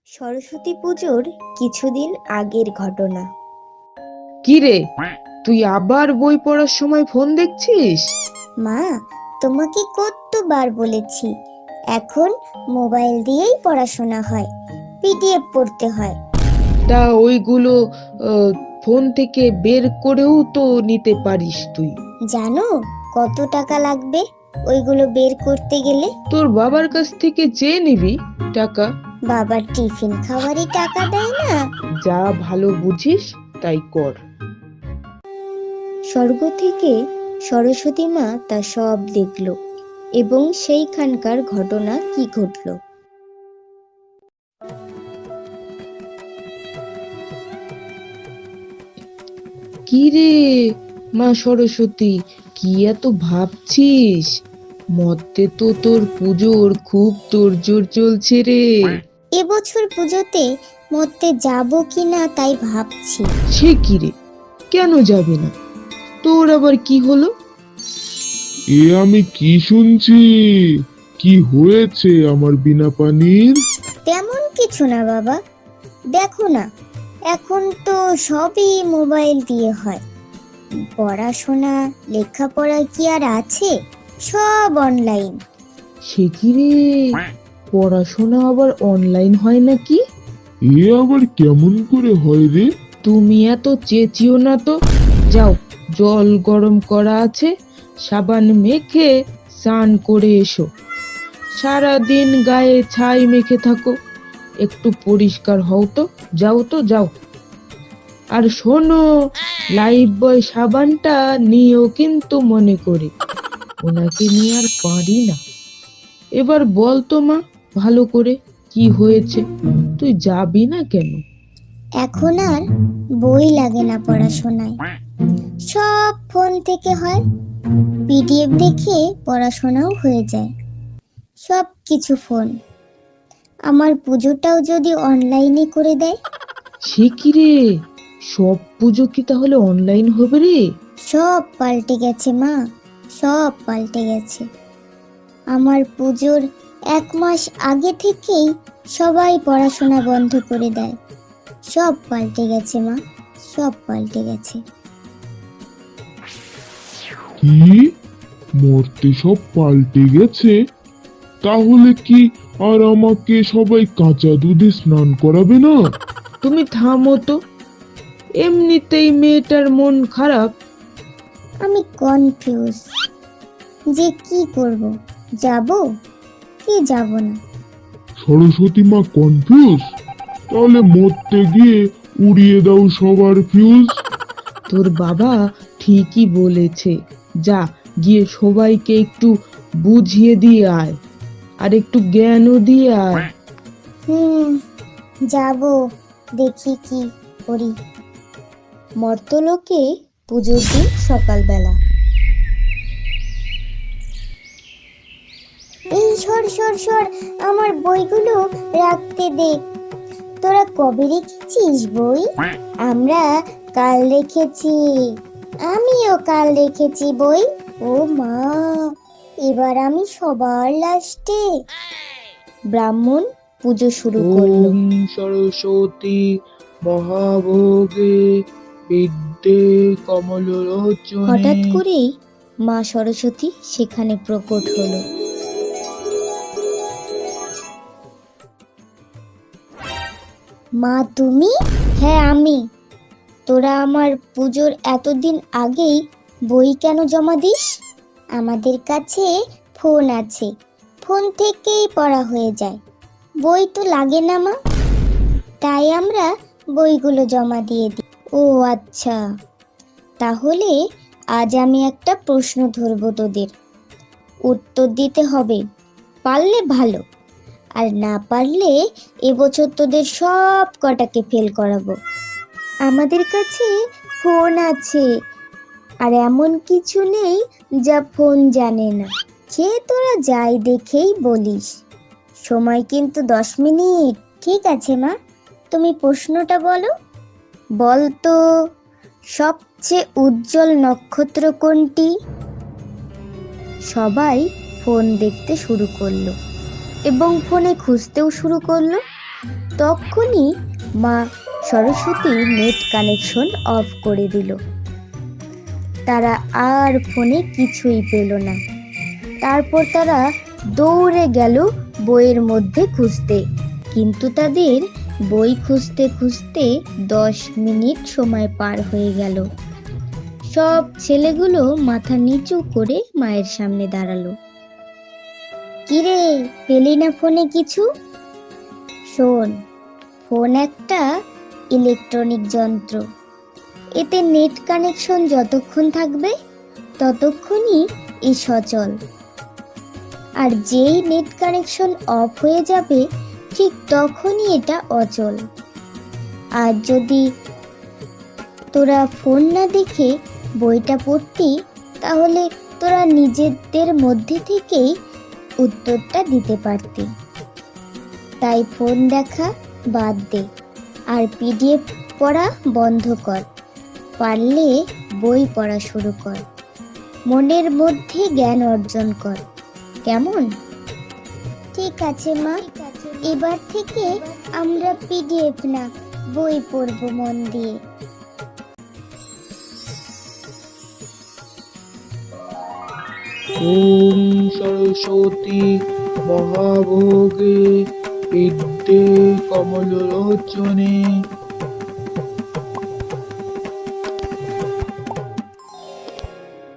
সরস্বতী পুজোর কিছুদিন আগের ঘটনা। কি রে, তুই আবার বই পড়ার সময় ফোন দেখছিস? মা, তোমাকে কতবার বলেছি এখন মোবাইল দিয়েই পড়াশোনা হয়, পিডিএফ পড়তে হয়। তা ওইগুলো ফোন থেকে বের করেও তো নিতে পারিস তুই। জানো কত টাকা লাগবে ওইগুলো বের করতে গেলে? তোর বাবার কাছ থেকে চেয়ে নিবি টাকা। বাবার টিফিন খাওয়ারই টাকা দেয় না। যা ভালো বুঝিস তাই কর। স্বর্গ থেকে সরস্বতী মা তা সব দেখল এবং সেইখানকার ঘটনা কি ঘটল। কি রে মা সরস্বতী, কি এত ভাবছিস? মধ্যে তো তোর পুজোর খুব তোড়জোড় চলছে রে। এবছর পুজোতে মরতে যাব কিনা তাই ভাবছি। সে কি রে, কেন যাবে না? তোর আবার কি হলো? এ আমি কি শুনছি? কি হয়েছে আমার বিনা পানির? তেমন কিছু না বাবা, দেখো না এখন তো সবই মোবাইল দিয়ে হয়। পড়াশোনা লেখাপড়া কি আর আছে, সব অনলাইন। সে কি রে, পড়াশোনা আবার অনলাইন হয় নাকি? এ আবার কেমন করে হয় রে? তুমি এত চেঁচিও না তো। যাও, জল গরম করা আছে, সাবান মেখে স্নান করে এসো। সারাদিন গায়ে ছাই মেখে থাকো, একটু পরিষ্কার হও তো। যাও তো যাও। আর শোনো, লাইফ বয় সাবানটা নিয়েও কিন্তু মনে করে। ওনাকে নিয়ে আর পারি না। এবার বল তো মা, ভালো করে কি হয়েছে? তুই যাবি না কেন? এখন আর বই লাগে না পড়াশোনায়, সব ফোন থেকে হয়। পিডিএফ দেখে পড়াশোনাও হয়ে যায়, সব কিছু ফোন। আমার পুজোটাও যদি অনলাইনে করে দেয়। সে কি রে, সব পুজো কি তাহলে অনলাইন হবে রে? সব পাল্টে গেছে মা, সব পাল্টে গেছে। আমার পুজোর 1 মাস আগে থেকেই সবাই পড়াশোনা বন্ধ করে দেয়। সব পাল্টে গেছে মা, সব পাল্টে গেছে। কি? মরতে সব পাল্টে গেছে? তাহলে কি আর আমাকে সবাই কাঁচা দুধে স্নান করাবে না? তুমি থামো তো, এমনিতেই মেয়েটার মন খারাপ। আমি কনফিউজ যে কি করব, যাব কি যাব না। সরস্বতী মা কনফিউজ? তাহলে মরতে গিয়ে উড়িয়ে দাও সবার ফিউজ। তোর বাবা ঠিকই বলেছে, যা গিয়ে সবাইকে একটু বুঝিয়ে দিয়ে আয়, আর একটু জ্ঞানও দিয়ে আয়। যাব, দেখি কি করি। মর্তলোকে পুজোর দিন সকালবেলা। এই সর সর সর, আমার বইগুলো রাখতে দে। তোরা কবে রেখেছিস বই? আমরা কাল রেখেছি। আমিও কাল রেখেছি বই। ও মা, এবার আমি সবার লাস্টে। ব্রাহ্মণ পুজো শুরু করলো। ওম সরস্বতী মহাভোগে বিদ্যে কমলোচনে। হঠাৎ করেই মা সরস্বতী সেখানে প্রকট হলো। মা তুমি? হ্যাঁ আমি। তোরা আমার পুজোর এতদিন আগেই বই কেন জমা দিস? আমাদের কাছে ফোন আছে, ফোন থেকেই পড়া হয়ে যায়, বই তো লাগে না মা, তাই আমরা বইগুলো জমা দিয়ে দিই। ও আচ্ছা, তাহলে আজ আমি একটা প্রশ্ন ধরবো তোদের, উত্তর দিতে হবে, পারলে ভালো, আর না পারলে এবছর তোদের সব কটাকে ফেল করাবো। আমাদের কাছে ফোন আছে, আর এমন কিছু নেই যা ফোন জানে না। সে তোরা যাই দেখেই বলিস। সময় কিন্তু 10 মিনিট। ঠিক আছে মা, তুমি প্রশ্নটা বলো। বলতো, সবচেয়ে উজ্জ্বল নক্ষত্র কোনটি? সবাই ফোন দেখতে শুরু করলো এবং ফোনে খুঁজতেও শুরু করলো। তখনই মা সরস্বতী নেট কানেকশন অফ করে দিল। তারা আর ফোনে কিছুই পেল না। তারপর তারা দৌড়ে গেল বইয়ের মধ্যে খুঁজতে, কিন্তু তাদের বই খুঁজতে খুঁজতে 10 মিনিট সময় পার হয়ে গেল। সব ছেলেগুলো মাথা নিচু করে মায়ের সামনে দাঁড়ালো। কিরে, পেলি না ফোনে কিছু? শোন, ফোন একটা ইলেকট্রনিক যন্ত্র। এতে নেট কানেকশন যতক্ষণ থাকবে ততক্ষণই এ সচল, আর যেই নেট কানেকশন অফ হয়ে যাবে ঠিক তখনই এটা অচল। আর যদি তোরা ফোন না দেখে বইটা পড়তি তাহলে তোরা নিজেদের মধ্যে থেকেই উত্তরটা দিতে পারতি। তাই ফোন দেখা বাদ দে আর পিডিএফ পড়া বন্ধ কর। পারলে বই পড়া শুরু কর। মনের মধ্যে জ্ঞান অর্জন কর। কেমন? ঠিক আছে মা, এবার থেকে আমরা পিডিএফ না বই পড়বো মন দিয়ে। ওম সরস্বতী মহাভোগে বিদ্যে কমলোচনে